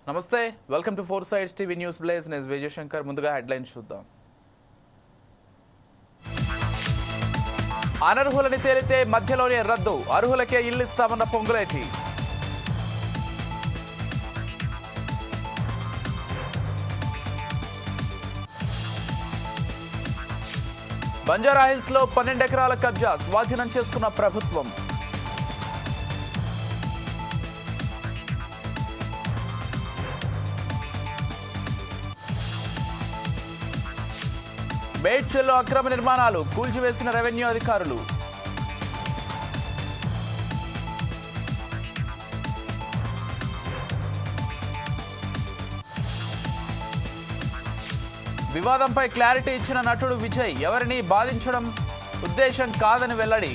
నమస్తే, welcome to four sides TV news blaze. నేను విజయశంకర్. ముందుగా హెడ్లైన్స్ చూద్దాం. అనర్హులని తేలితే మధ్యలోనే రద్దు, అర్హులకే ఇల్లు ఇస్తామన్న పొంగులేటి. బంజారాహిల్స్ లో 12 ఎకరాల కబ్జా స్వాధీనం చేసుకున్న ప్రభుత్వం. మేడ్చల్లో అక్రమ నిర్మాణాలు కూల్చివేసిన రెవెన్యూ అధికారులు. వివాదంపై క్లారిటీ ఇచ్చిన నటుడు విజయ్ ఎవరిని బాధించడం ఉద్దేశం కాదని వెల్లడి.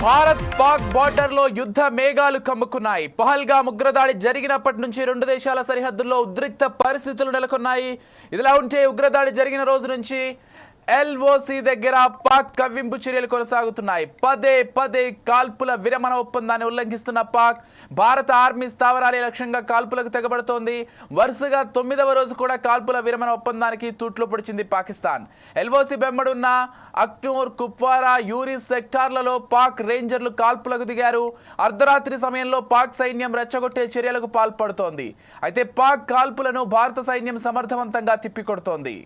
భారత్ పాక్ బార్డర్ లో యుద్ధ మేఘాలు కమ్ముకున్నాయి. పహల్గామ్ ఉగ్రదాడి జరిగినప్పటి నుంచి రెండు దేశాల సరిహద్దుల్లో ఉద్రిక్త పరిస్థితులు నెలకొన్నాయి. ఇదిలా ఉంటే ఉగ్రదాడి జరిగిన రోజు నుంచి LOC దగ్గర పాక్ కవ్వింపు చర్యలు కొనసాగుతున్నాయి. పదే కాల్పుల విరమణ ఒప్పందాన్ని ఉల్లంఘిస్తున్న పాక్ భారత ఆర్మీ స్థావరాలే లక్ష్యంగా కాల్పులకు తెగబడుతోంది. వరుసగా 9వ రోజు కూడా కాల్పుల విరమణ ఒప్పందానికి తూట్లు పొడిచింది పాకిస్తాన్. LOC వెంబడున్న అక్నూర్, కుప్వారా, యూరి సెక్టార్లలో పాక్ రేంజర్లు కాల్పులకు దిగారు. అర్ధరాత్రి సమయంలో పాక్ సైన్యం రెచ్చగొట్టే చర్యలకు పాల్పడుతోంది. అయితే పాక్ కాల్పులను భారత సైన్యం సమర్థవంతంగా తిప్పికొడుతోంది.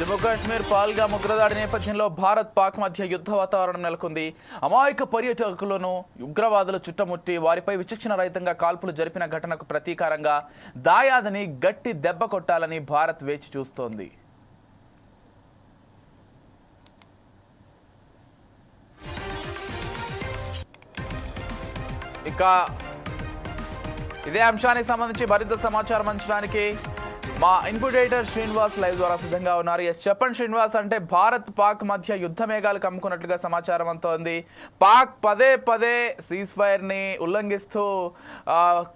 జమ్మూ కాశ్మీర్ పహల్గామ్ ఉగ్రదాడి నేపథ్యంలో భారత్ పాక్ మధ్య యుద్ధ వాతావరణం నెలకొంది. అమాయక పర్యాటకులను ఉగ్రవాదులు చుట్టముట్టి వారిపై విచక్షణ రహితంగా కాల్పులు జరిపిన ఘటనకు ప్రతీకారంగా దాయాదని గట్టి దెబ్బ కొట్టాలని భారత్ వేచి చూస్తోంది. ఇక ఇదే అంశానికి సంబంధించి మరింత సమాచారం అంచడానికి మా ఇన్పుట్ ఎడిటర్ శ్రీనివాస్ లైవ్ ద్వారా సిద్ధంగా ఉన్నారు. ఎస్, చెప్పండి శ్రీనివాస్. అంటే భారత్ పాక్ మధ్య యుద్ధ మేఘాలు కమ్ముకున్నట్లుగా సమాచారం అంతా ఉంది. పాక్ పదే సీజ్ ఫైర్ ని ఉల్లంఘిస్తూ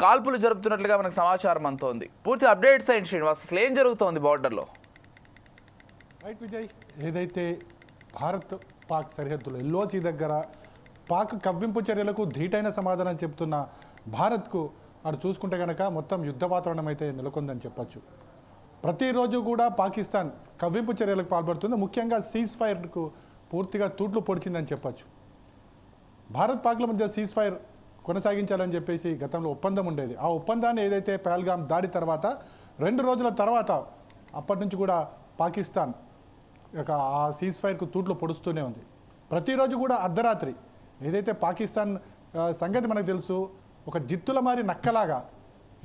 కాల్పులు జరుపుతున్నట్లుగా మనకు సమాచారం అంతా ఉంది. పూర్తి అప్డేట్స్ ఏంటి శ్రీనివాస్? అసలు ఏం జరుగుతోంది బార్డర్లో? రైట్ విజయ్, ఏదైతే భారత్ పాక్ సరిహద్దులో ఎల్ఓసి దగ్గర పాక్ కవ్వింపు చర్యలకు ధీటైన సమాధానం చెప్తున్న భారత్కు అటు చూసుకుంటే కనుక మొత్తం యుద్ధ వాతావరణం అయితే నెలకొందని చెప్పచ్చు. ప్రతిరోజు కూడా పాకిస్తాన్ కవ్వింపు చర్యలకు పాల్పడుతుంది. ముఖ్యంగా సీజ్ ఫైర్కు పూర్తిగా తూట్లు పొడిచిందని చెప్పచ్చు. భారత్ పాక్ల మధ్య సీజ్ ఫైర్ కొనసాగించాలని చెప్పేసి గతంలో ఒప్పందం ఉండేది. ఆ ఒప్పందాన్ని ఏదైతే పహల్గామ్ దాడి తర్వాత 2 రోజుల తర్వాత అప్పటి నుంచి కూడా పాకిస్తాన్ ఆ సీజ్ ఫైర్కు తూట్లు పొడుస్తూనే ఉంది. ప్రతిరోజు కూడా అర్ధరాత్రి ఏదైతే పాకిస్తాన్ సంగతి మనకు తెలుసు, ఒక జిత్తుల మారి నక్కలాగా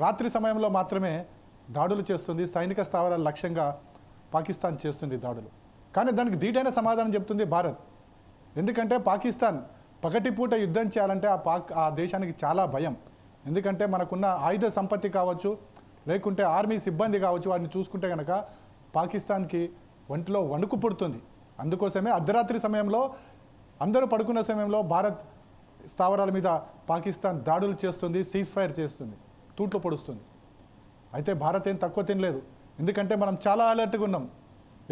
రాత్రి సమయంలో మాత్రమే దాడులు చేస్తుంది. సైనిక స్థావరాల లక్ష్యంగా పాకిస్తాన్ చేస్తుంది దాడులు. కానీ దానికి ధీటైన సమాధానం చెప్తుంది భారత్. ఎందుకంటే పాకిస్తాన్ పగటిపూట యుద్ధం చేయాలంటే ఆ దేశానికి చాలా భయం. ఎందుకంటే మనకున్న ఆయుధ సంపత్తి కావచ్చు, లేకుంటే ఆర్మీ సిబ్బంది కావచ్చు, వాటిని చూసుకుంటే కనుక పాకిస్తాన్కి ఒంటిలో వణుకు పుడుతుంది. అందుకోసమే అర్ధరాత్రి సమయంలో అందరూ పడుకున్న సమయంలో భారత్ స్థావరాల మీద పాకిస్తాన్ దాడులు చేస్తుంది, సీజ్ ఫైర్ చేస్తుంది, తూట్లు పొడుస్తుంది. అయితే భారత్ ఏం తక్కువ తినలేదు. ఎందుకంటే మనం చాలా అలర్ట్గా ఉన్నాం.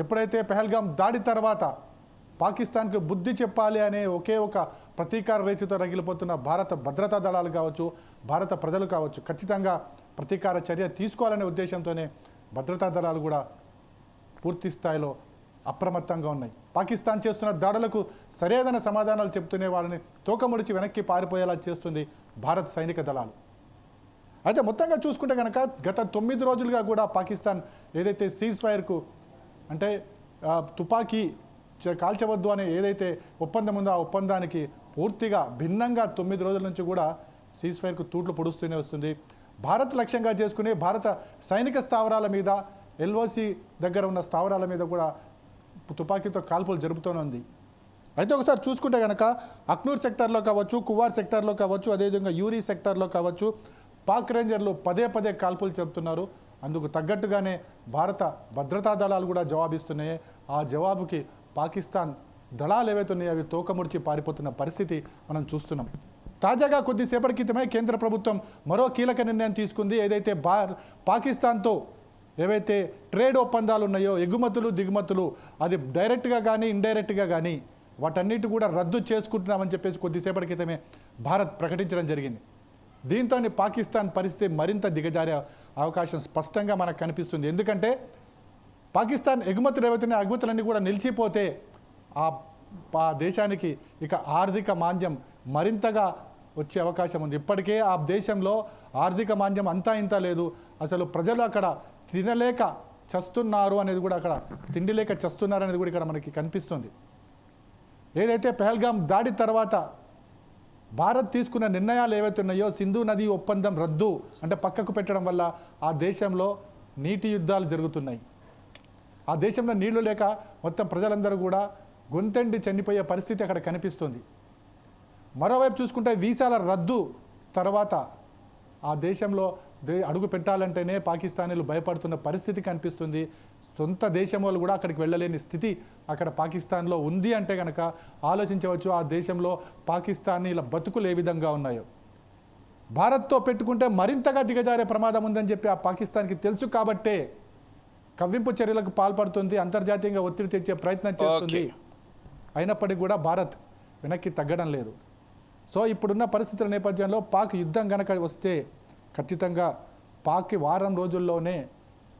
ఎప్పుడైతే పహల్గామ్ దాడి తర్వాత పాకిస్తాన్కు బుద్ధి చెప్పాలి అనే ఒకే ఒక ప్రతీకార రేచుతో రగిలిపోతున్న భారత భద్రతా దళాలు కావచ్చు, భారత ప్రజలు కావచ్చు, ఖచ్చితంగా ప్రతీకార చర్య తీసుకోవాలనే ఉద్దేశంతోనే భద్రతా దళాలు కూడా పూర్తి స్థాయిలో అప్రమత్తంగా ఉన్నాయి. పాకిస్తాన్ చేస్తున్న దాడులకు సరైన సమాధానాలు చెప్తూనే వాళ్ళని తోకముడిచి వెనక్కి పారిపోయేలా చేస్తుంది భారత సైనిక దళాలు. అయితే మొత్తంగా చూసుకుంటే కనుక గత 9 రోజులుగా కూడా పాకిస్తాన్ ఏదైతే సీజ్ ఫైర్కు అంటే తుపాకీ కాల్చవద్దు అనే ఏదైతే ఒప్పందం ఉందో ఆ ఒప్పందానికి పూర్తిగా భిన్నంగా 9 రోజుల నుంచి కూడా సీజ్ ఫైర్కు తూట్లు పొడుస్తూనే వస్తుంది. భారత్ లక్ష్యంగా చేసుకుని భారత సైనిక స్థావరాల మీద, ఎల్ఓసి దగ్గర ఉన్న స్థావరాల మీద కూడా తుపాకీతో కాల్పులు జరుపుతూనే ఉంది. అయితే ఒకసారి చూసుకుంటే కనుక అక్నూర్ సెక్టార్లో కావచ్చు, కువార్ సెక్టార్లో కావచ్చు, అదేవిధంగా యూరీ సెక్టార్లో కావచ్చు పాక్ రేంజర్లు పదే కాల్పులు చెబుతున్నారు. అందుకు తగ్గట్టుగానే భారత భద్రతా దళాలు కూడా జవాబిస్తున్నాయి. ఆ జవాబుకి పాకిస్తాన్ దళాలు ఏవైతే ఉన్నాయో అవి తోకముడిచి పారిపోతున్న పరిస్థితి మనం చూస్తున్నాం. తాజాగా కొద్దిసేపటి క్రితమే కేంద్ర ప్రభుత్వం మరో కీలక నిర్ణయం తీసుకుంది. ఏదైతే పాకిస్తాన్తో ఏవైతే ట్రేడ్ ఒప్పందాలు ఉన్నాయో, ఎగుమతులు దిగుమతులు, అది డైరెక్ట్గా కానీ ఇండైరెక్ట్గా కానీ వాటన్నిటి కూడా రద్దు చేసుకుంటున్నామని చెప్పేసి కొద్దిసేపటి క్రితమే భారత్ ప్రకటించడం జరిగింది. దీంతో పాకిస్తాన్ పరిస్థితి మరింత దిగజారే అవకాశం స్పష్టంగా మనకు కనిపిస్తుంది. ఎందుకంటే పాకిస్తాన్ ఎగుమతులు ఏవైతే ఎగుమతులన్నీ కూడా నిలిచిపోతే ఆ దేశానికి ఇక ఆర్థిక మాంద్యం మరింతగా వచ్చే అవకాశం ఉంది. ఇప్పటికే ఆ దేశంలో ఆర్థిక మాంద్యం అంతా ఇంత లేదు. అసలు ప్రజలు అక్కడ తినలేక చస్తున్నారు అనేది కూడా, అక్కడ తిండి లేక చస్తున్నారు అనేది కూడా ఇక్కడ మనకి కనిపిస్తుంది. ఏదైతే పహల్గామ్ దాడి తర్వాత భారత్ తీసుకున్న నిర్ణయాలు ఏవైతే ఉన్నాయో, సింధు నది ఒప్పందం రద్దు అంటే పక్కకు పెట్టడం వల్ల ఆ దేశంలో నీటి యుద్ధాలు జరుగుతున్నాయి. ఆ దేశంలో నీళ్లు లేక మొత్తం ప్రజలందరూ కూడా గొంతెండి చనిపోయే పరిస్థితి అక్కడ కనిపిస్తుంది. మరోవైపు చూసుకుంటే వీసాల రద్దు తర్వాత ఆ దేశంలో అడుగు పెట్టాలంటేనే పాకిస్తానీలు భయపడుతున్న పరిస్థితి కనిపిస్తుంది. సొంత దేశం వాళ్ళు కూడా అక్కడికి వెళ్ళలేని స్థితి అక్కడ పాకిస్తాన్లో ఉంది అంటే కనుక ఆలోచించవచ్చు ఆ దేశంలో పాకిస్తానీల బతుకులు ఏ విధంగా ఉన్నాయో. భారత్తో పెట్టుకుంటే మరింతగా దిగజారే ప్రమాదం ఉందని చెప్పి ఆ పాకిస్తాన్కి తెలుసు కాబట్టే కవ్వింపు చర్యలకు పాల్పడుతుంది, అంతర్జాతీయంగా ఒత్తిడి తెచ్చే ప్రయత్నం చేస్తుంది. అయినప్పటికీ కూడా భారత్ వెనక్కి తగ్గడం లేదు. సో ఇప్పుడున్న పరిస్థితుల నేపథ్యంలో పాక్ యుద్ధం కనుక వస్తే ఖచ్చితంగా పాక్కి వారం రోజుల్లోనే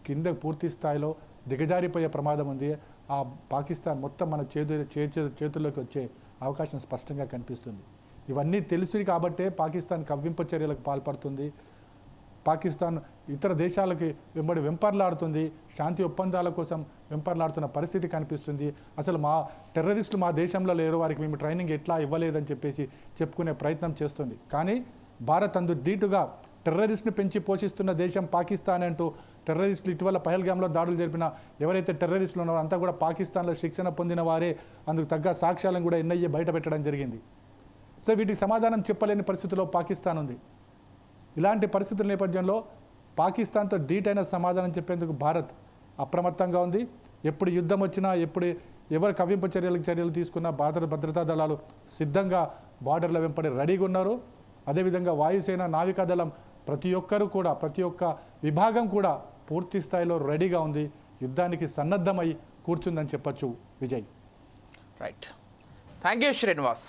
కింద పూర్తి స్థాయిలో దిగజారిపోయే ప్రమాదం ఉంది. ఆ పాకిస్తాన్ మొత్తం మన చేతుల్లోకి వచ్చే అవకాశం స్పష్టంగా కనిపిస్తుంది. ఇవన్నీ తెలుసు కాబట్టే పాకిస్తాన్ కవ్వింపు చర్యలకు పాల్పడుతుంది. పాకిస్తాన్ ఇతర దేశాలకి వెంపర్లాడుతుంది, శాంతి ఒప్పందాల కోసం వెంపర్లాడుతున్న పరిస్థితి కనిపిస్తుంది. అసలు మా టెర్రరిస్టులు మా దేశంలో లేరు, వారికి మేము ట్రైనింగ్ ఎట్లా ఇవ్వలేదని చెప్పేసి చెప్పుకునే ప్రయత్నం చేస్తుంది. కానీ భారత్ అందు ధీటుగా టెర్రరిస్ట్ని పెంచి పోషిస్తున్న దేశం పాకిస్తాన్ అంటూ టెర్రరిస్టులు ఇటీవల పహల్గామ్లో దాడులు జరిపిన ఎవరైతే టెర్రరిస్టులు ఉన్నారో అంతా కూడా పాకిస్తాన్లో శిక్షణ పొందిన వారే. అందుకు తగ్గ సాక్ష్యాలను కూడా ఎన్ఐఏ బయట పెట్టడం జరిగింది. సో వీటికి సమాధానం చెప్పలేని పరిస్థితిలో పాకిస్తాన్ ఉంది. ఇలాంటి పరిస్థితుల నేపథ్యంలో పాకిస్తాన్తో ధీటైన సమాధానం చెప్పేందుకు భారత్ అప్రమత్తంగా ఉంది. ఎప్పుడు యుద్ధం వచ్చినా, ఎవరు కవ్వింపు చర్యలు తీసుకున్నా భద్రతా దళాలు సిద్ధంగా బార్డర్ల వెంపడి రెడీగా ఉన్నారు. అదేవిధంగా వాయుసేన, నావికాదళం ప్రతి ఒక్క విభాగం కూడా పూర్తి స్థాయిలో రెడీగా ఉంది. యుద్ధానికి సన్నద్ధమై కూర్చుందని చెప్పొచ్చు Vijay. Right, thank you Srinivas.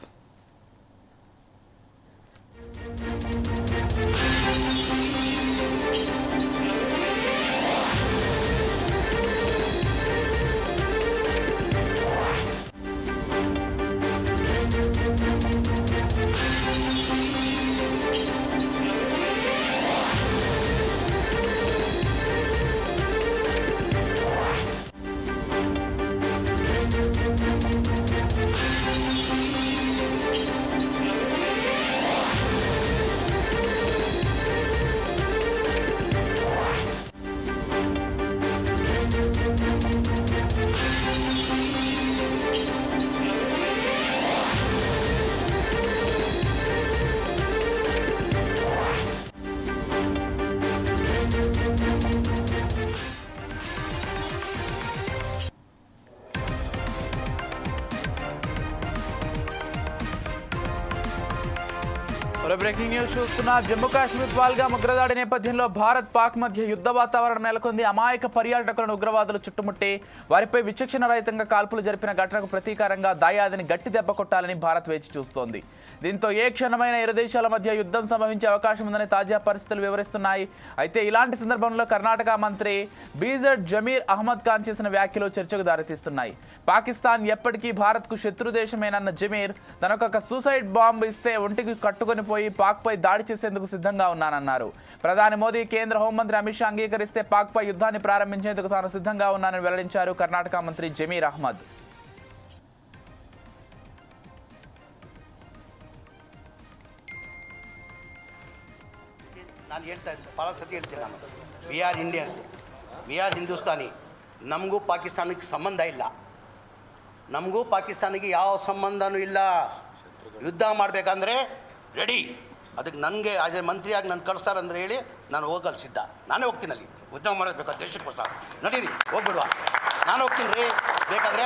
Breaking news చూస్తున్నా. జమ్మూ కాశ్మీర్ పహల్గామ్ ఉగ్రదాడి నేపథ్యంలో భారత్ పాక్ మధ్య యుద్ధ వాతావరణం నెలకొంది. అమాయక పర్యాటకులను ఉగ్రవాదులు చుట్టుముట్టి వారిపై విచక్షణ రహితంగా కాల్పులు జరిపిన ఘటనకు ప్రతీకారంగా దాయాదిని గట్టి దెబ్బ కొట్టాలని భారత్ వేచి చూస్తోంది. దీంతో ఏ క్షణమైన ఇరు దేశాల మధ్య యుద్ధం సంభవించే అవకాశం ఉందని తాజా పరిస్థితులు వివరిస్తున్నాయి. అయితే ఇలాంటి సందర్భంలో కర్ణాటక మంత్రి బీజెడ్ జమీర్ అహ్మద్ ఖాన్ చేసిన వ్యాఖ్యలు చర్చకు దారితీస్తున్నాయి. పాకిస్తాన్ ఎప్పటికీ భారత్కు శత్రు దేశమేనన్న జమీర్ తనకొక సూసైడ్ బాంబు ఇస్తే ఒంటికి కట్టుకొని పోయి పాక్పై దాడి చేసేందుకు సిద్ధంగా ఉన్నానన్నారు. ప్రధాని మోదీ, కేంద్ర హోంమంత్రి అమిత్ షా అంగీకరిస్తే పాక్పై యుద్ధాన్ని ప్రారంభించేందుకు తాను సిద్ధంగా ఉన్నానని వెల్లడించారు కర్ణాటక మంత్రి జమీర్ అహ్మద్. ನಾನು ಭಾಳ ಸತಿ ಹೇಳ್ತೀನಿ ನಾನು, we are Indians, we are Hindustani. ನಮಗೂ ಪಾಕಿಸ್ತಾನಕ್ಕೆ ಸಂಬಂಧ ಇಲ್ಲ, ನಮಗೂ ಪಾಕಿಸ್ತಾನಿಗೆ ಯಾವ ಸಂಬಂಧನೂ ಇಲ್ಲ. ಯುದ್ಧ ಮಾಡಬೇಕಂದ್ರೆ ರೆಡಿ. ಅದಕ್ಕೆ ನನಗೆ ಅದೇ ಮಂತ್ರಿಯಾಗಿ ನಾನು ಕಳಿಸ್ತಾರಂದ್ರೆ ಹೇಳಿ ನಾನು ಹೋಗಲು ಸಿದ್ಧ. ನಾನೇ ಹೋಗ್ತೀನಿ ಅಲ್ಲಿ ಯುದ್ಧ ಮಾಡಬೇಕು ದೇಶಕ್ಕೋಸ್ಕರ. ನಡೀರಿ ಹೋಗ್ಬಿಡುವ, ನಾನು ಹೋಗ್ತೀನಿ ರೀ. ಬೇಕಾದರೆ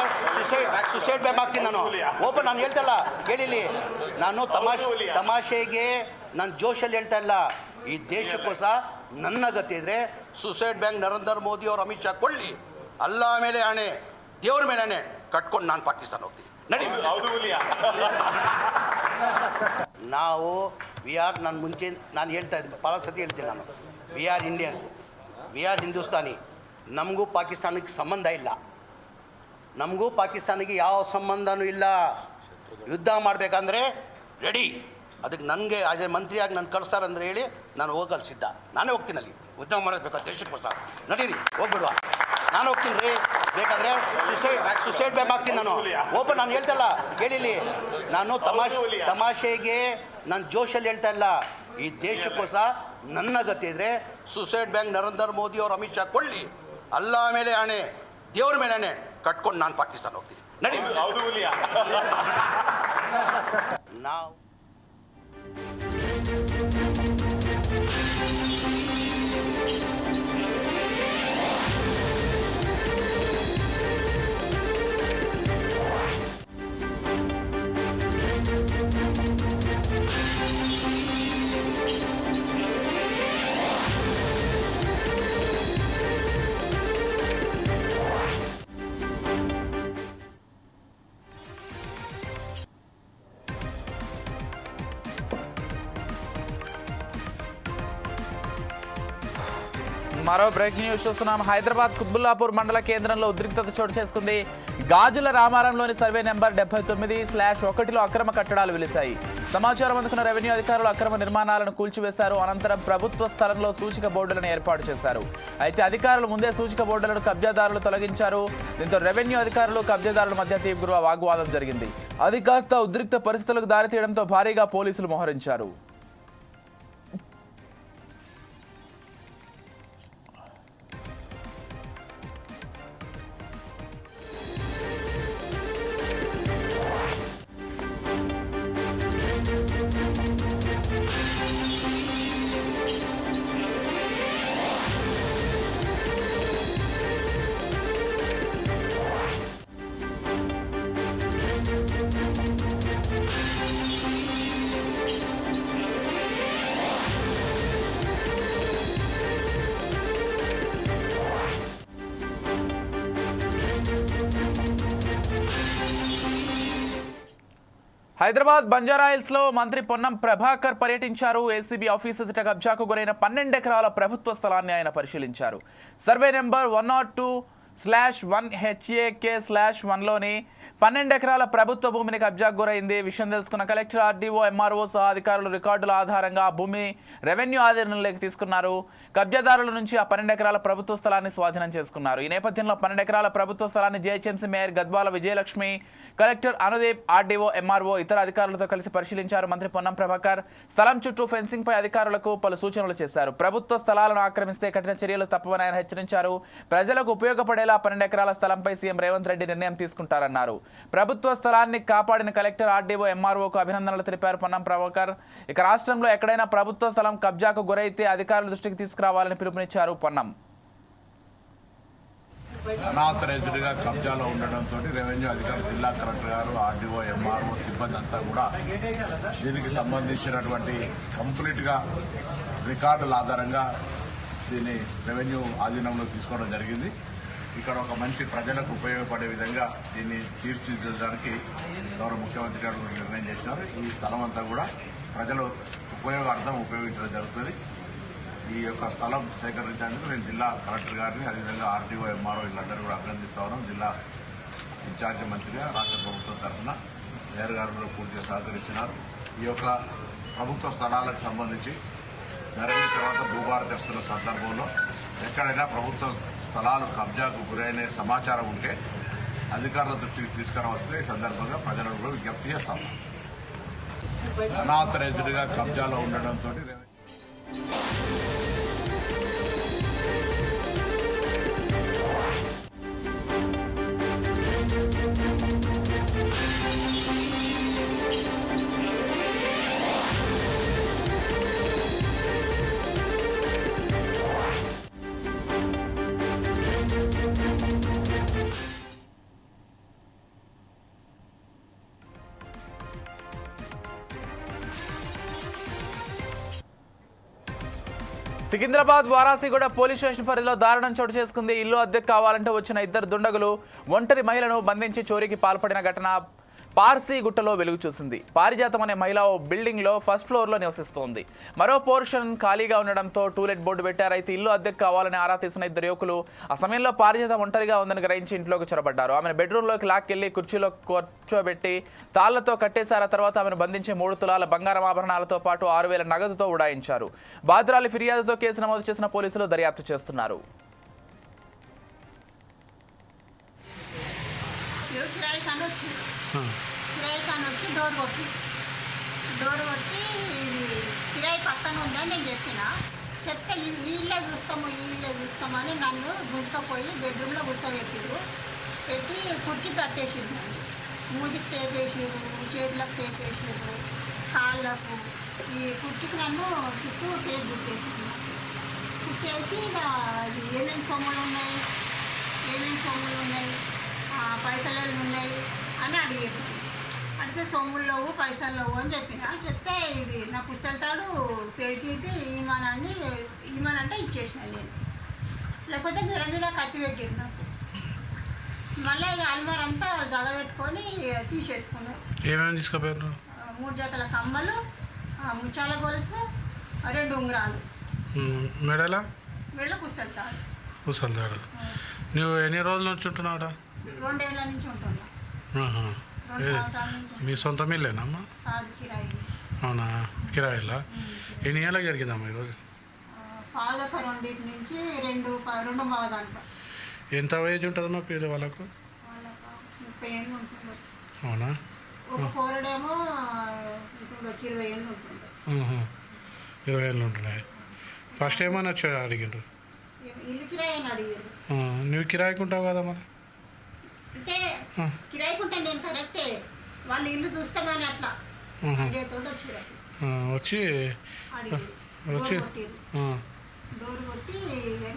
ಸುಸೈಡ್ ಬ್ಯಾಮ್ ಹಾಕ್ತೀನಿ ನಾನು. ಓಪನ್ ನಾನು ಹೇಳ್ತಲ್ಲ, ಕೇಳಿಲಿ, ನಾನು ತಮಾಷೆಗೆ ನಾನು ಜೋಶಲ್ಲಿ ಹೇಳ್ತಾ ಇಲ್ಲ. ಈ ದೇಶಕ್ಕೋಸ್ಕರ ನನ್ನ ಗತಿ ಇದ್ದರೆ ಸುಸೈಡ್ ಬ್ಯಾಂಕ್ ನರೇಂದ್ರ ಮೋದಿ ಅವರು ಅಮಿತ್ ಶಾ ಕೊಳ್ಳಿ, ಅಲ್ಲ ಮೇಲೆ ಆಣೆ, ದೇವ್ರ ಮೇಲೆ ಆಣೆ ಕಟ್ಕೊಂಡು ನಾನು ಪಾಕಿಸ್ತಾನ ಹೋಗ್ತೀನಿ. ನಡಿ. ನಾವು ವಿ ಆರ್, ನಾನು ಮುಂಚೆ ನಾನು ಹೇಳ್ತಾ ಇದ್ದೀನಿ, ಭಾಳ ಸತಿ ಹೇಳ್ತೀನಿ ನಾನು, we are Indians, we are Hindustani. ನಮಗೂ ಪಾಕಿಸ್ತಾನಕ್ಕೆ ಸಂಬಂಧ ಇಲ್ಲ, ನಮಗೂ ಪಾಕಿಸ್ತಾನಿಗೆ ಯಾವ ಸಂಬಂಧನೂ ಇಲ್ಲ. ಯುದ್ಧ ಮಾಡಬೇಕಂದ್ರೆ ರೆಡಿ. ಅದಕ್ಕೆ ನನಗೆ ಅದೇ ಮಂತ್ರಿಯಾಗಿ ನಾನು ಕಳಿಸ್ತಾರಂದ್ರೆ ಹೇಳಿ ನಾನು ಹೋಗಲು ಸಿದ್ಧ. ನಾನೇ ಹೋಗ್ತೀನಿ ಅಲ್ಲಿ ಯುದ್ಧ ಮಾಡಬೇಕು ದೇಶಕ್ಕೋಸ್ಕರ. ನಡೀರಿ ಹೋಗ್ಬಿಡುವ, ನಾನು ಹೋಗ್ತೀನಿ ರೀ. ಬೇಕಾದರೆ ಸುಸೈಡ್ ಬ್ಯಾಮ್ ಹಾಕ್ತೀನಿ ನಾನು. ಓಪನ್ ನಾನು ಹೇಳ್ತಲ್ಲ, ಕೇಳಿಲಿ, ನಾನು ತಮಾಷೆಗೆ ನಾನು ಜೋಶಲ್ಲಿ ಹೇಳ್ತಾ ಇಲ್ಲ. ಈ ದೇಶಕ್ಕೋಸ್ಕರ ನನ್ನ ಗತಿ ಇದ್ದರೆ ಸುಸೈಡ್ ಬ್ಯಾಂಕ್ ನರೇಂದ್ರ ಮೋದಿ ಅವರು ಅಮಿತ್ ಶಾ ಕೊಳ್ಳಿ, ಅಲ್ಲ ಮೇಲೆ ಆಣೆ, ದೇವ್ರ ಮೇಲೆ ಆಣೆ ಕಟ್ಕೊಂಡು ನಾನು ಪಾಕಿಸ್ತಾನ ಹೋಗ್ತೀನಿ. ನಡಿ. ನಾವು మరో బ్రేకింగ్ న్యూస్ చూస్తున్నాం. హైదరాబాద్ కుత్బుల్లాపూర్ మండల కేంద్రంలో ఉద్రిక్తత చోటు చేసుకుంది. గాజుల రామారంలోని సర్వే నెంబర్ 79/1లో అక్రమ కట్టడాలు వెలిశాయి. సమాచారం అందుకున్న రెవెన్యూ అధికారులు అక్రమ నిర్మాణాలను కూల్చివేశారు. అనంతరం ప్రభుత్వ స్థలంలో సూచిక బోర్డులను ఏర్పాటు చేశారు. అయితే అధికారులు ముందే సూచిక బోర్డులను కబ్జాదారులు తొలగించారు. దీంతో రెవెన్యూ అధికారులు కబ్జాదారుల మధ్య తీవ్ర వాగ్వాదం జరిగింది. అది కాస్త ఉద్రిక్త పరిస్థితులకు దారితీయడంతో భారీగా పోలీసులు మోహరించారు. హైదరాబాద్ బంజారాహిల్స్ లో మంత్రి పొన్నం ప్రభాకర్ పర్యటించారు. ఏసీబీ ఆఫీస్ ఎదుట కబ్జాకు గురైన 12 ఎకరాల ప్రభుత్వ స్థలాన్ని ఆయన పరిశీలించారు. సర్వే నెంబర్ 102/1HAK/1లోని 12 ఎకరాల ప్రభుత్వ భూమిని కబ్జాకు గురైంది. విషయం తెలుసుకున్న కలెక్టర్, ఆర్డీఓ, ఎంఆర్ఓ సహా అధికారులు రికార్డుల ఆధారంగా భూమి రెవెన్యూ ఆధీనంలోకి తీసుకున్నారు. కబ్జాదారుల నుంచి ఆ 12 ఎకరాల ప్రభుత్వ స్థలాన్ని స్వాధీనం చేసుకున్నారు. ఈ నేపథ్యంలో 12 ఎకరాల ప్రభుత్వ స్థలాన్ని GHMC mayor Gadwal Vijayalakshmi, collector Anudeep, RDO, MRO ఇతర అధికారులతో కలిసి పరిశీలించారు. మంత్రి పొన్నం ప్రభాకర్ స్థలం చుట్టూ ఫెన్సింగ్ పై అధికారులకు పలు సూచనలు చేశారు. ప్రభుత్వ స్థలాలను ఆక్రమిస్తే కఠిన చర్యలు తప్పవని ఆయన హెచ్చరించారు. ప్రజలకు ఉపయోగపడేలా 12 ఎకరాల స్థలంపై సీఎం రేవంత్ రెడ్డి నిర్ణయం తీసుకుంటారన్నారు. ప్రభుత్వ స్థలాన్ని కాపాడిన కలెక్టర్, ఆర్డీఓ, ఎంఆర్ఓకు అభినందనలు తెలిపారు పొన్నం ప్రభాకర్. ఇక రాష్ట్రంలో ఎక్కడైనా ప్రభుత్వ స్థలం కబ్జాకు గురైతే అధికారుల దృష్టికి తీసుకురావాలని పిలుపునిచ్చారు పొన్నం. అనాథరైజ్డ్గా కబ్జాలో ఉండడంతో రెవెన్యూ అధికారులు, జిల్లా కలెక్టర్ గారు, ఆర్డీఓ, ఎంఆర్ఓ సిబ్బంది అంతా కూడా దీనికి సంబంధించినటువంటి కంప్లీట్గా రికార్డుల ఆధారంగా దీన్ని రెవెన్యూ ఆధీనంలో తీసుకోవడం జరిగింది. ఇక్కడ ఒక మంచి ప్రజలకు ఉపయోగపడే విధంగా దీన్ని తీర్చిదిద్దడానికి గౌరవ ముఖ్యమంత్రి గారు నిర్ణయం చేసినారు. ఈ స్థలం అంతా కూడా ప్రజల ఉపయోగార్థం ఉపయోగించడం జరుగుతుంది. ఈ యొక్క స్థలం సేకరించడానికి నేను జిల్లా కలెక్టర్ గారిని, అదేవిధంగా ఆర్డీఓ, ఎంఆర్ఓ వీళ్ళందరూ కూడా అభినందిస్తా ఉన్నాం. జిల్లా ఇన్ఛార్జి మంత్రిగా రాష్ట్ర ప్రభుత్వం తరఫున మేయర్ గారు కూడా పూర్తిగా సహకరించినారు. ఈ యొక్క ప్రభుత్వ స్థలాలకు సంబంధించి ధరణి తర్వాత భూభారత చేస్తున్న సందర్భంలో ఎక్కడైనా ప్రభుత్వ స్థలాలు కబ్జాకు గురైన సమాచారం ఉంటే అధికారుల దృష్టికి తీసుకురావస్తే ఈ సందర్భంగా ప్రజలను కూడా విజ్ఞప్తి చేస్తాము. అనాథరైజ్డ్గా కబ్జాలో ఉండడంతో సికింద్రాబాద్ వారాసిగూడ పోలీస్ స్టేషన్ పరిధిలో దారుణం చోటు చేసుకుంది. ఇల్లు అద్దెకు కావాలంటే వచ్చిన 2 దుండగులు ఒంటరి మహిళను బంధించి చోరీకి పాల్పడిన ఘటన పార్సీగుట్టలో వెలుగు చూసింది. పారిజాతం అనే మహిళ ఓ బిల్డింగ్ లో ఫస్ట్ ఫ్లోర్ లో నివసిస్తోంది. మరో పోర్షన్ ఖాళీగా ఉండడంతో టూలెట్ బోర్డు పెట్టారు. అయితే ఇల్లు అద్దెకు కావాలని ఆరా తీసిన 2 యువకులు ఆ సమయంలో పారిజాతం ఒంటరిగా ఉందని గ్రహించి ఇంట్లోకి చొరబడ్డారు. ఆమెను బెడ్రూమ్ లోకి లాక్కెళ్లి కుర్చీలో కూర్చోబెట్టి తాళ్లతో కట్టేశారు. తర్వాత ఆమెను బంధించి 3 తులాల బంగారం ఆభరణాలతో పాటు 6,000 నగదుతో ఉడాయించారు. బాధితురాలి ఫిర్యాదుతో కేసు నమోదు చేసిన పోలీసులు దర్యాప్తు చేస్తున్నారు. కిరాయి కాని వచ్చి డోర్ కొట్టి ఇది కిరాయి పక్కన ఉందని నేను చెప్తే వీళ్ళే చూస్తామని నన్ను గుంజుకపోయి బెడ్రూమ్లో కూర్చోబెట్టిరు. పెట్టి కుర్చీ కట్టేసిరు. మూతికి టేపేసిరు, చేతులకు టేపేసిరు, కాళ్ళకు. ఈ కుర్చీకి నన్ను చుట్టూ టేప్ కుట్టేసి ఏమేమి సొమ్ములు ఉన్నాయి, పైసలు ఉన్నాయి అని అడిగారు. అడిగితే సొమ్ములు లేవు, పైసలు లేవు అని చెప్తే ఇది నా పుస్తకాలు పెట్టి ఇమ్మనంటే ఇచ్చేసిన నేను. లేకపోతే మెడ మీద కత్తి పెట్టిరు నాకు. మళ్ళీ ఇక అల్మార్ అంతా జగబెట్టుకొని తీసేసుకున్నారు. ఏమేమి తీసుకుపోయారు? 3 జతల కమ్మలు, ముచ్చాల గొలుసు, 2 ఉంగరాలు. మెడలా? మెడలో పుస్తకాలు. నువ్వు ఎన్ని రోజుల నుంచి ఉంటున్నావు? 2 ఏళ్ళ నుంచి ఉంటున్నా. 2 సంవత్సరాల నుంచి. మీ సొంత మిల్లేనమ్మా? కాదు, కిరాయి. అవునా, కిరాయిలా? ఎన్ని ఏళ్ళకి జరిగిందమ్మా ఈరోజు? పాదక 2 నుంచి 2 దాకా. ఎంత ఏజ్ ఉంటుందమ్మా పిల్లలు వాళ్ళకు? 30 ఏళ్ళు ఉంటుండొచ్చు. అవునా? ఒక కోరడేమో ఉంటుండొచ్చు, 20 ఏళ్ళు ఉంటుండొచ్చు. 20 ఏళ్ళు ఉంటున్నాయి. ఫస్ట్ ఏమని వచ్చా అడిగిండ్రు? ఇల్లు కిరాయి అని అడిగారు. నువ్వు కిరాయికుంటావు కదా మరి? అంటే కిరాయికుంటా నేను కరెక్టే, వాళ్ళు ఇల్లు చూస్తామని అట్లా వచ్చి డోర్ కొట్టి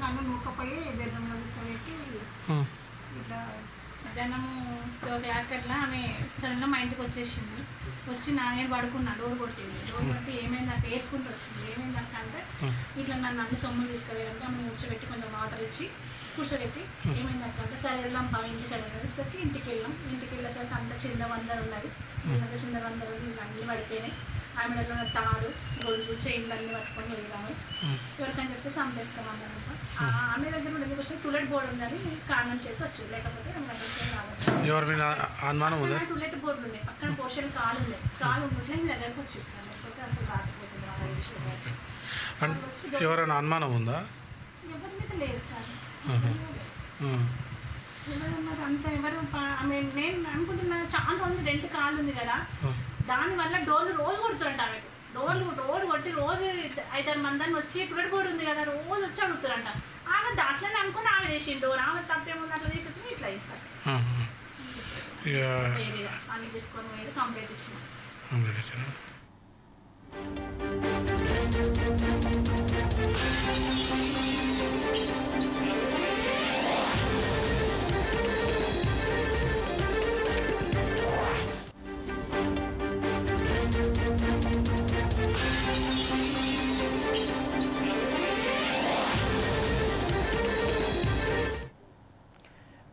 నన్ను నూకపోయి బెడ్రూమ్లో కూర్చోబెట్టి ఇట్లా మధ్యాహ్నము 12 ఆమె సడన్గా మా ఇంటికి వచ్చేసింది. వచ్చి నేను పడుకున్నా, డోర్ కొట్టి ఏమైంది అట్లా వేసుకుంటూ వచ్చింది. ఏమైంది అట్లా అంటే ఇట్లా నన్ను అన్ని సొమ్ములు తీసుకువెళ్ళంటే ఆమె కూర్చోబెట్టి కొంచెం వాటర్ ఇచ్చి కూర్చోబెట్టి ఏమైందంటే అంటే సరే వెళ్దాం పా ఇంటి సైడ్ అనేసరికి ఇంటికి వెళ్ళేసరికి అంత చిందవందరు ఉన్నది అంత చిందవందరు అన్నీ పడిపోయినాయి. ఆమె ఉన్న తాడు గొలుసు చైన్లు అన్నీ పట్టుకొని వెళ్ళాము. ఎవరికైనా చెప్తే చంపేస్తామన్నమాట. ఆమె దగ్గర కూడా ఎందుకు వచ్చిన టూలెట్ బోర్డు ఉన్నది కారణం చేతి వచ్చింది, లేకపోతే ఎవరి మీద అనుమానం ఉందా? టూలెట్ బోర్డు ఉన్నాయి పక్కన పోర్షన్ కాలు ఉన్నాయి, కాలు ఉంటుంటే మీ దగ్గరకు వచ్చేస్తాను, లేకపోతే అసలు రాకపోతుంది వాళ్ళ విషయం. ఎవరైనా అనుమానం ఉందా? ఎవరి మీద లేదు సార్. ఎవరు మరి అంత ఎవరు నేను అనుకుంటున్నా చాలా రోజులు 2 కాళ్ళు ఉంది కదా, దానివల్ల డోర్లు రోజు కొడుతుంట ఆమెకు. డోర్ కొట్టి రోజు 5-6 మందిని వచ్చి టూలెట్ బోర్డు ఉంది కదా రోజు వచ్చి అడుగుతారంట. ఆమె దాంట్లోనే అనుకుని ఆమె చేసింది డోర్, ఆమె తప్పేముంది అట్లా చేసి ఇట్లా అన్ని తీసుకొని పోయి కంప్లైంట్ ఇచ్చిన.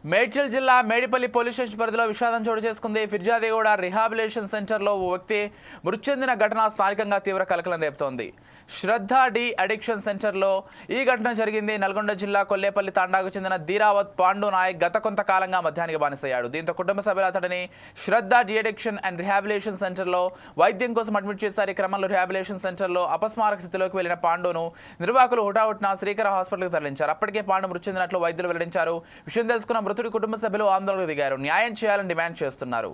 మేడ్చల్ జిల్లా మేడిపల్లి పోలీస్ స్టేషన్ పరిధిలో విషాదం చోటు చేసుకుంది. ఫిర్జాదిగూడ రిహాబిలేషన్ సెంటర్లో ఓ వ్యక్తి మృతి చెందిన ఘటన స్థానికంగా తీవ్ర కలకలం రేపుతోంది. శ్రద్ధ డి అడిక్షన్ సెంటర్లో ఈ ఘటన జరిగింది. నల్గొండ జిల్లా కొల్లేపల్లి తాండాకు చెందిన ధీరావత్ పాండు నాయక్ గత కొంతకాలంగా మద్యానికి బానిసయ్యాడు. దీంతో కుటుంబ సభ్యులు అతడిని శ్రద్ధ డి అడిక్షన్ అండ్ రిహాబిలేషన్ సెంటర్లో వైద్యం కోసం అడ్మిట్ చేశారు. ఈ క్రమంలో రిహాబిలేషన్ సెంటర్లో అపస్మారక స్థితిలోకి వెళ్లిన పాండును నిర్వాహకులు హుటాహుటిన శ్రీకర హాస్పిటల్కి తరలించారు. అప్పటికే పాండు మృతి చెందినట్లు వైద్యులు వెల్లడించారు. విషయం తెలుసుకున్న మృతుడి కుటుంబ సభ్యులు ఆందోళనకు దిగారు. న్యాయం చేయాలని డిమాండ్ చేస్తున్నారు.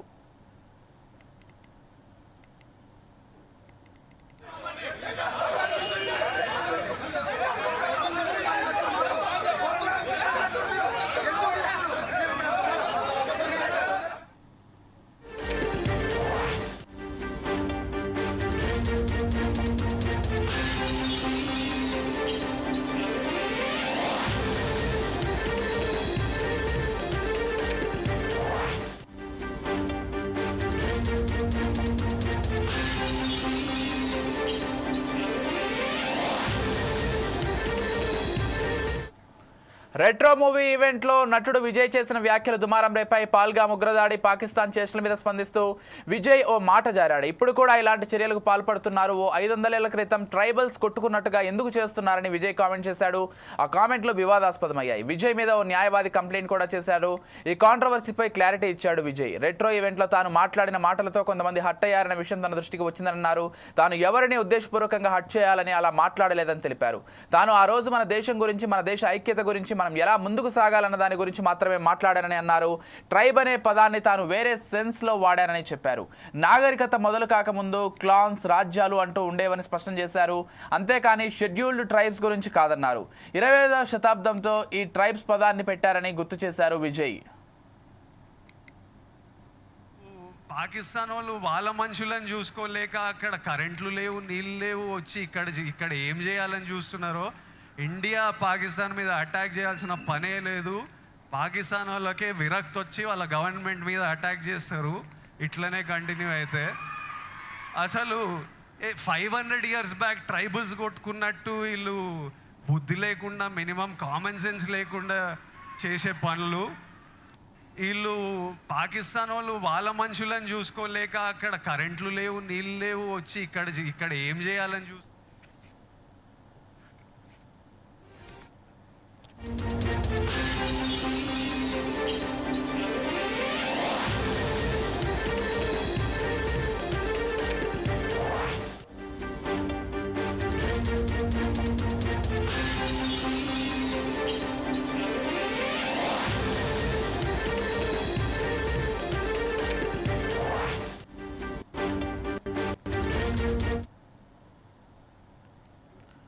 రెట్రో మూవీ ఈవెంట్లో నటుడు విజయ్ చేసిన వ్యాఖ్యలు దుమారం రేపాయి. పాల్గామ్ ఉగ్రదాడి, పాకిస్తాన్ చేష్టల మీద స్పందిస్తూ విజయ్ ఓ మాట జారాడు. ఇప్పుడు కూడా ఇలాంటి చర్యలకు పాల్పడుతున్నారు. ఓ 500 ఏళ్ల క్రితం ట్రైబల్స్ కొట్టుకున్నట్టుగా ఎందుకు చేస్తున్నారని విజయ్ కామెంట్ చేశాడు. ఆ కామెంట్లు వివాదాస్పదమయ్యాయి. విజయ్ మీద ఓ న్యాయవాది కంప్లైంట్ కూడా చేశాడు. ఈ కాంట్రవర్సీపై క్లారిటీ ఇచ్చాడు విజయ్. రెట్రో ఈవెంట్లో తాను మాట్లాడిన మాటలతో కొంతమంది హట్ అయ్యారన్న విషయం తన దృష్టికి వచ్చిందన్నారు. తాను ఎవరిని ఉద్దేశపూర్వకంగా హట్ చేయాలని అలా మాట్లాడలేదని తెలిపారు. తాను ఆ రోజు మన దేశం గురించి, మన దేశ ఐక్యత గురించి, మనం ఎలా ముందుకు సాగాలన్న దాని గురించి మాత్రమే మాట్లాడానని అన్నారు. ట్రైబ్ అనే పదాన్ని తాను వేరే సెన్స్లో వాడానని చెప్పారు. నాగరికత మొదలు కాకముందు క్లాన్స్, రాజ్యాలు అంటూ ఉండేవని స్పష్టం చేశారు. అంతేకాని షెడ్యూల్డ్ ట్రైబ్స్ గురించి కాదన్నారు. 20వ శతాబ్దంతో ఈ ట్రైబ్స్ పదాన్ని పెట్టారని గుర్తు చేశారు విజయ్. పాకిస్తాన్ వాళ్ళు వాళ్ళ మనుషులను చూసుకోలేక అక్కడ కరెంట్లు లేవు, నీళ్ళు లేవు, వచ్చి ఇక్కడ ఏం చేయాలని చూస్తున్నారో. ఇండియా పాకిస్తాన్ మీద అటాక్ చేయాల్సిన పనే లేదు. పాకిస్తాన్ వాళ్ళకే విరక్తి వచ్చి వాళ్ళ గవర్నమెంట్ మీద అటాక్ చేస్తారు. ఇట్లనే కంటిన్యూ అయితే అసలు 500 years బ్యాక్ ట్రైబల్స్ కొట్టుకున్నట్టు వీళ్ళు బుద్ధి లేకుండా, మినిమం కామన్ సెన్స్ లేకుండా చేసే పనులు. వీళ్ళు పాకిస్తాన్ వాళ్ళు వాళ్ళ మనుషులను చూసుకోలేక అక్కడ కరెంట్లు లేవు, నీళ్ళు లేవు, వచ్చి ఇక్కడ ఏం చేయాలని చూస్తారు.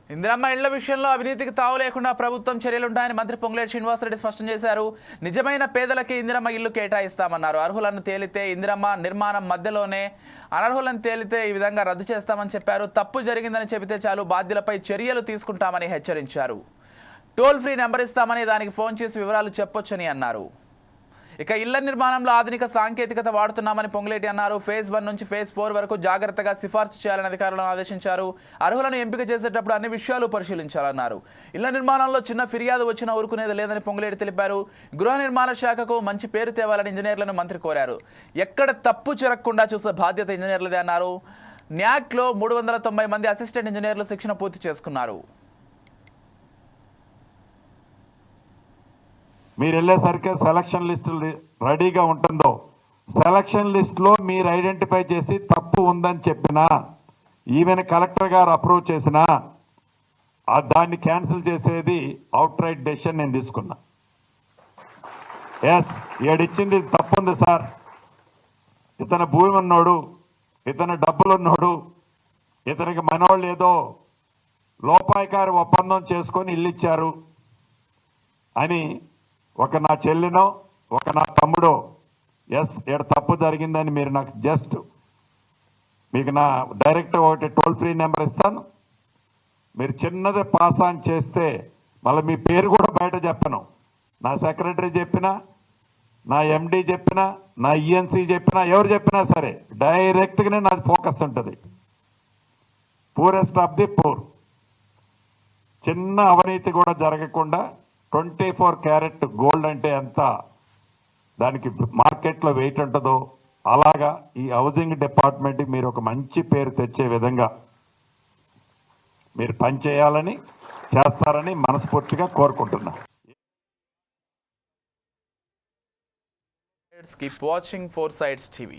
ఇందిరమ్మ ఇళ్ల విషయంలో అవినీతికి తావు లేకుండా ప్రభుత్వం చర్యలుంటాయని మంత్రి పొంగులేటి శ్రీనివాసరెడ్డి స్పష్టం చేశారు. నిజమైన పేదలకి ఇందిరమ్మ ఇల్లు కేటాయిస్తామన్నారు. అర్హులను తేలితే ఇందిరమ్మ నిర్మాణం మధ్యలోనే, అనర్హులను తేలితే ఈ విధంగా రద్దు చేస్తామని చెప్పారు. తప్పు జరిగిందని చెబితే చాలు, బాధ్యులపై చర్యలు తీసుకుంటామని హెచ్చరించారు. టోల్ ఫ్రీ నెంబర్ ఇస్తామని దానికి ఫోన్ చేసి వివరాలు చెప్పొచ్చని అన్నారు. ఇక ఇళ్ల నిర్మాణంలో ఆధునిక సాంకేతికత వాడుతున్నామని పొంగులేటి అన్నారు. ఫేజ్ 1 నుంచి ఫేజ్ 4 వరకు జాగ్రత్తగా సిఫార్సు చేయాలని అధికారులను ఆదేశించారు. అర్హులను ఎంపిక చేసేటప్పుడు అన్ని విషయాలు పరిశీలించాలన్నారు. ఇళ్ల నిర్మాణంలో చిన్న ఫిర్యాదు వచ్చినా ఊరుకునేది లేదని పొంగులేటి తెలిపారు. గృహ నిర్మాణ శాఖకు మంచి పేరు తేవాలని ఇంజనీర్లను మంత్రి కోరారు. ఎక్కడ తప్పు జరగకుండా చూసే బాధ్యత ఇంజనీర్లదే అన్నారు. న్యాక్లో 390 మంది అసిస్టెంట్ ఇంజనీర్లు శిక్షణ పూర్తి చేసుకున్నారు. మీరు వెళ్ళేసరికి సెలక్షన్ లిస్టు రెడీగా ఉంటుందో సెలక్షన్ లిస్టులో మీరు ఐడెంటిఫై చేసి తప్పు ఉందని చెప్పినా ఈవెన్ కలెక్టర్ గారు అప్రూవ్ చేసినా దాన్ని క్యాన్సిల్ చేసేది అవుట్ రైట్ డెసిషన్ నేను తీసుకున్నా. ఎస్ ఈడిచ్చింది తప్పు ఉంది సార్, ఇతను భూమి ఉన్నోడు, ఇతను డబ్బులు ఉన్నోడు, ఇతనికి మనోళ్ళు ఏదో లోపాయికారి ఒప్పందం చేసుకొని ఇల్లు ఇచ్చారు అని ఒక నా చెల్లినో ఒక నా తమ్ముడో ఎస్ ఇక్కడ తప్పు జరిగిందని మీరు నాకు జస్ట్ మీకు నా డైరెక్ట్ ఒకటి టోల్ ఫ్రీ నెంబర్ ఇస్తాను. మీరు చిన్నది పాస్ ఆన్ చేస్తే మళ్ళీ మీ పేరు కూడా బయట చెప్పను. నా సెక్రటరీ చెప్పినా, నా ఎండి చెప్పినా, నా ఈఎన్సీ చెప్పినా, ఎవరు చెప్పినా సరే డైరెక్ట్గానే నాది ఫోకస్ ఉంటుంది. Poorest of the poor. చిన్న అవినీతి కూడా జరగకుండా 24 క్యారెట్ గోల్డ్ అంటే ఎంత దానికి మార్కెట్లో వెయిట్ ఉంటుందో అలాగా ఈ హౌసింగ్ డిపార్ట్మెంట్కి మీరు ఒక మంచి పేరు తెచ్చే విధంగా మీరు పనిచేయాలని చేస్తారని మనస్ఫూర్తిగా కోరుకుంటున్నా. Keep watching 4 Sides TV.